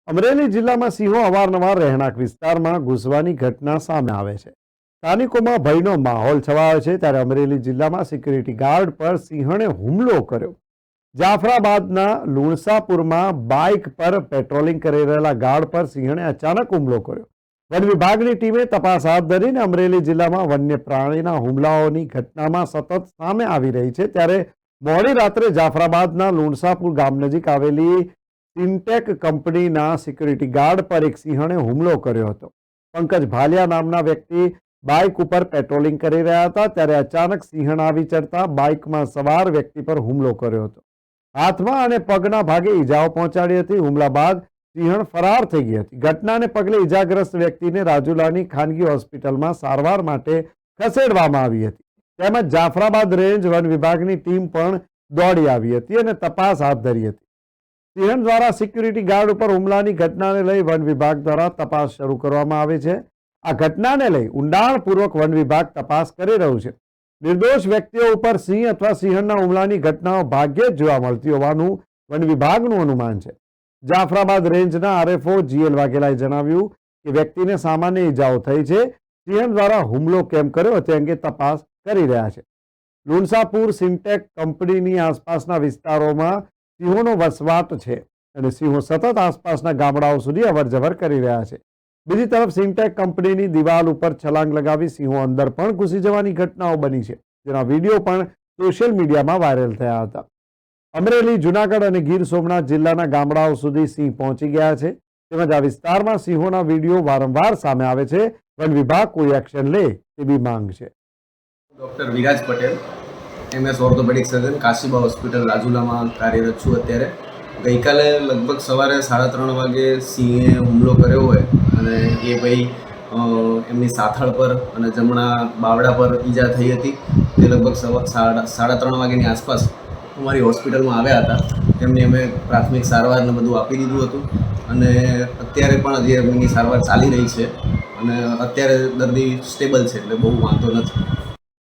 અમરેલી જિલ્લામાં સિંહો અવારનવાર રહેણાંક વિસ્તારમાં ઘૂસવાની ઘટના સામે આવે છે। સ્થાનિકોમાં ભયનો માહોલ છવાયો છે। ત્યારે અમરેલી જિલ્લામાં સિક્યુરિટી ગાર્ડ પર સિંહણે હુમલો કર્યો। જાફરાબાદના લુણસાપુરમાં બાઇક પર પેટ્રોલિંગ કરી રહેલા ગાર્ડ પર સિંહણે અચાનક હુમલો કર્યો। વન વિભાગની ટીમે તપાસ હાથ ધરીને અમરેલી જિલ્લામાં વન્ય પ્રાણીના હુમલાઓની ઘટનામાં સતત સામે આવી રહી છે। ત્યારે મોડી રાત્રે જાફરાબાદના લુણસાપુર ગામ નજીક આવેલી સિન્ટેક કંપનીના સિક્યુરિટી ગાર્ડ પર એક સિંહણે હુમલો કર્યો હતો। પંકજ ભાલિયા નામના વ્યક્તિ બાઇક ઉપર પેટ્રોલિંગ કરી રહ્યા હતા, ત્યારે અચાનક સિંહણ આવી ચડતા બાઇકમાં સવાર વ્યક્તિ પર હુમલો કર્યો હતો। હાથમાં અને પગના ભાગે ઈજાઓ પહોંચાડી હતી। હુમલા બાદ સિંહણ ફરાર થઈ ગઈ હતી। ઘટનાને પગલે ઈજાગ્રસ્ત વ્યક્તિને રાજુલાની ખાનગી હોસ્પિટલમાં સારવાર માટે ખસેડવામાં આવી હતી। તેમજ જાફરાબાદ રેન્જ વન વિભાગની ટીમ પણ દોડી આવી હતી અને તપાસ હાથ ધરી હતી। સિંહણ દ્વારા સિક્યુરિટી ગાર્ડ ઉપર હુમલાની ઘટનાને લઈ વન વિભાગ દ્વારા તપાસ શરૂ કરવામાં આવી છે। આ ઘટનાને લઈ ઊંડાણપૂર્વક વન વિભાગ તપાસ કરી રહ્યું છે। નિર્દોષ વ્યક્તિઓ ઉપર સિંહ અથવા સિંહણના હુમલાની ઘટનાઓ ભાગ્યે જ જોવા મળતી હોવાનું વન વિભાગનું અનુમાન છે। જાફરાબાદ રેન્જના આરએફઓ જીએલ વાઘેલાએ જણાવ્યું કે વ્યક્તિને સામાન્ય ઈજાઓ થઈ છે। સિંહણ દ્વારા હુમલો કેમ કર્યો તે અંગે તપાસ કરી રહ્યા છે। લુણસાપુર સિન્ટેક કંપનીની આસપાસના વિસ્તારોમાં સિંહોનો વસવાટ છે અને સિંહો સતત આસપાસના ગામડાઓ સુધી અવરજવર કરી રહ્યા છે। બીજી તરફ સિન્ટેક કંપનીની દિવાલ ઉપર છલાંગ લગાવી સિંહો અંદર પણ ઘૂસી જવાની ઘટનાઓ બની છે, જેના વિડીયો પણ સોશિયલ મીડિયામાં વાયરલ થયા હતા। અમરેલી, જૂનાગઢ અને ગીર સોમનાથ જિલ્લાના ગામડાઓ સુધી સિંહ પહોંચી ગયા છે। તેમજ આ વિસ્તારમાં સિંહોના વિડીયો વારંવાર સામે આવે છે। વન વિભાગ કોઈ એક્શન લે તેવી માંગ છે। Doctor Viraj Patel, MS orthopaedic surgeon, Kashiba hospital રાજુલામાં કાર્યરત છું અત્યારે। ગઈકાલે લગભગ સવારે 3:30 વાગે સિંહે હુમલો કર્યો હોય અને એ ભાઈ એમની સાથળ પર અને જમણા બાવડા પર ઈજા થઈ હતી। તે લગભગ 3:30 વાગ્યાની આસપાસ અમારી હોસ્પિટલમાં આવ્યા હતા। તેમને અમે પ્રાથમિક સારવારને બધું આપી દીધું હતું અને અત્યારે પણ હજી એમની સારવાર ચાલી રહી છે અને અત્યારે દર્દી સ્ટેબલ છે, એટલે બહુ વાંધો નથી।